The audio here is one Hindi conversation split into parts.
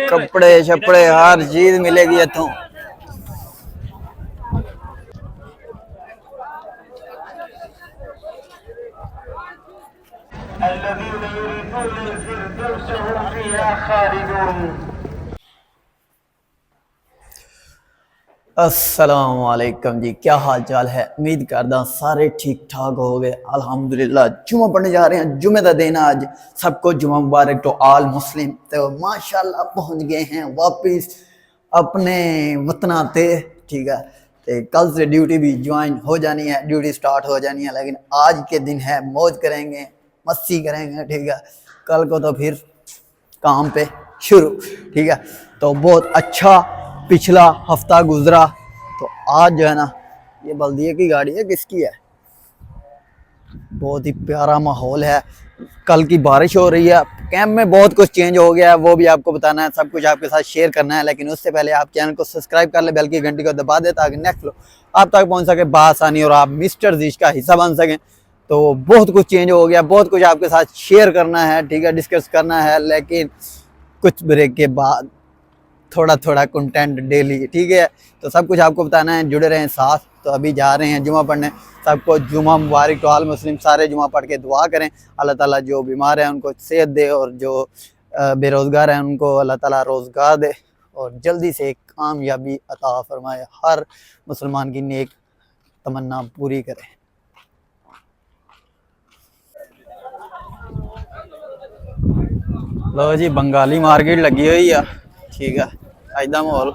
कपड़े शपड़े हर चीज मिलेगी इतों। अस्सलाम वालेकुम जी, क्या हाल चाल है। उम्मीद करदा सारे ठीक ठाक हो गए। अल्हम्दुलिल्लाह जुमा पढ़ने जा रहे हैं। जुमे का दिन आज सबको जुमा मुबारक टू ऑल मुस्लिम। तो माशाल्लाह पहुंच गए हैं वापस अपने वतना ते। ठीक है, तो कल से ड्यूटी भी ज्वाइन हो जानी है, ड्यूटी स्टार्ट हो जानी है। लेकिन आज के दिन है मौज करेंगे, मस्ती करेंगे। ठीक है, कल को तो फिर काम पे शुरू। ठीक है, तो बहुत अच्छा पिछला हफ्ता गुजरा। तो आज जो है ना, ये बल्दिया की गाड़ी है, किसकी है। बहुत ही प्यारा माहौल है। कल की बारिश हो रही है। कैंप में बहुत कुछ चेंज हो गया है, वो भी आपको बताना है, सब कुछ आपके साथ शेयर करना है। लेकिन उससे पहले आप चैनल को सब्सक्राइब कर ले, बेल की घंटी को दबा दे, ताकि नेक्स्ट लो आप तक पहुंच सके बआसानी और आप मिस्टर जीश का हिस्सा बन सकें। तो बहुत कुछ चेंज हो गया, बहुत कुछ आपके साथ शेयर करना है। ठीक है, डिस्कस करना है। लेकिन कुछ ब्रेक के बाद थोड़ा थोड़ा कंटेंट डेली। ठीक है, तो सब कुछ आपको बताना है, जुड़े रहें साथ। तो अभी जा रहे हैं जुमा पढ़ने। सबको जुमा मुबारक टू ऑल मुस्लिम। सारे जुमा पढ़ के दुआ करें, अल्लाह ताला जो बीमार है उनको सेहत दे, और जो बेरोज़गार हैं उनको अल्लाह ताला रोज़गार दे, और जल्दी से कामयाबी अता फरमाए। हर मुसलमान की नेक तमन्ना पूरी करे। लो जी, बंगाली मार्केट लगी हुई है। ठीक है, अज का माहौल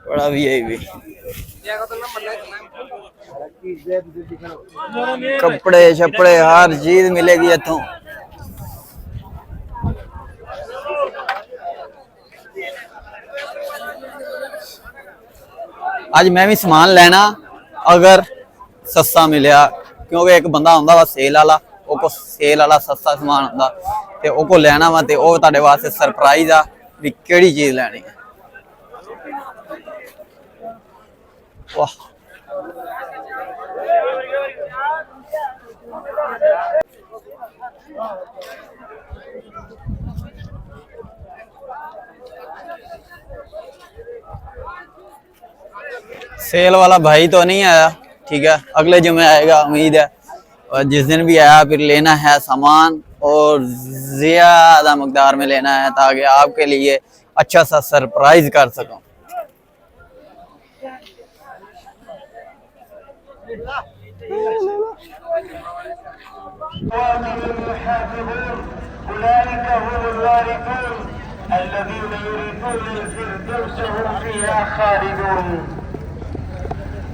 बड़ा भी कपड़े शपड़े हर चीज मिलेगी इतों। आज मैं भी समान लेना, अगर सस्ता मिलया, क्योंकि एक बंदा होंदा वा सेल वाला, वो सेल वाला सस्ता समान होंदा, ते वो लेना वा, ते वो तुहाडे वास्ते सरप्राइज आ भी केड़ी चीज लेनी है। वाह, सेल वाला भाई तो नहीं आया। ठीक है, अगले जुमे आएगा उम्मीद है। और जिस दिन भी आया फिर लेना है सामान, और ज्यादा मकदार में लेना है, ताकि आपके लिए अच्छा सा सरप्राइज कर सकूं।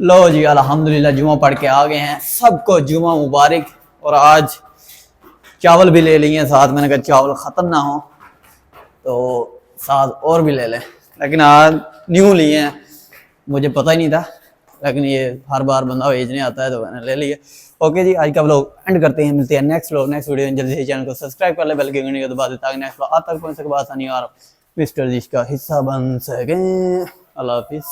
लो जी, अल्हम्दुलिल्लाह जुमा पढ़ के आ गए हैं। सबको जुमा मुबारक। और आज चावल भी ले लिए साथ। मैंने कहा चावल ख़त्म ना हो तो साथ और भी ले लें। लेकिन आज न्यू लिए हैं, मुझे पता ही नहीं था, लेकिन ये हर बार बंदा भेजने आता है तो मैंने ले लिए। ओके जी, आज का व्लॉग एंड करते हैं। मिलते हैं नेक्स्ट वीडियो में। जल्दी से चैनल को सब्सक्राइब कर ले, बेल की घंटी को दबा दे, ताकि नेक्स्ट व्लॉग आप तक पहुंच सके बआसानी और मिस्टर जीश का हिस्सा बन सकें। अल्लाह हाफिज़।